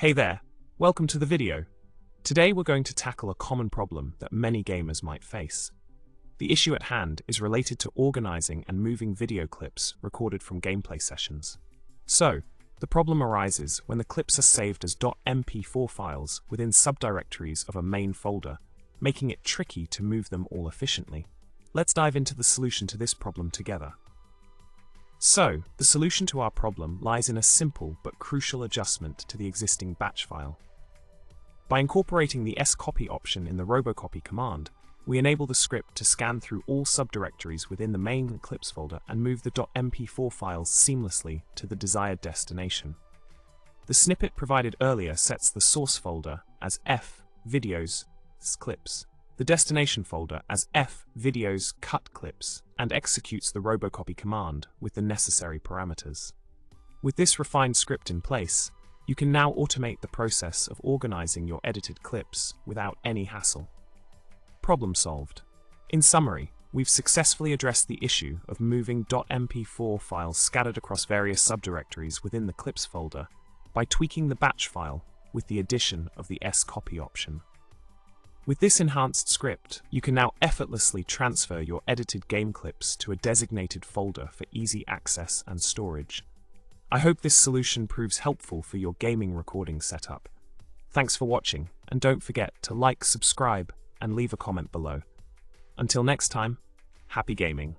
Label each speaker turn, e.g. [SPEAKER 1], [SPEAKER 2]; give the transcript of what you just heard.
[SPEAKER 1] Hey there, welcome to the video. Today we're going to tackle a common problem that many gamers might face. The issue at hand is related to organizing and moving video clips recorded from gameplay sessions. So, the problem arises when the clips are saved as .mp4 files within subdirectories of a main folder, making it tricky to move them all efficiently. Let's dive into the solution to this problem together. So, the solution to our problem lies in a simple but crucial adjustment to the existing batch file. By incorporating the scopy option in the Robocopy command, we enable the script to scan through all subdirectories within the main clips folder and move the .mp4 files seamlessly to the desired destination. The snippet provided earlier sets the source folder as F videos clips, the destination folder as F videos cut clips, and executes the Robocopy command with the necessary parameters. With this refined script in place, you can now automate the process of organizing your edited clips without any hassle. Problem solved. In summary, we've successfully addressed the issue of moving .mp4 files scattered across various subdirectories within the clips folder by tweaking the batch file with the addition of the scopy option. With this enhanced script, you can now effortlessly transfer your edited game clips to a designated folder for easy access and storage. I hope this solution proves helpful for your gaming recording setup. Thanks for watching, and don't forget to like, subscribe, and leave a comment below. Until next time, happy gaming!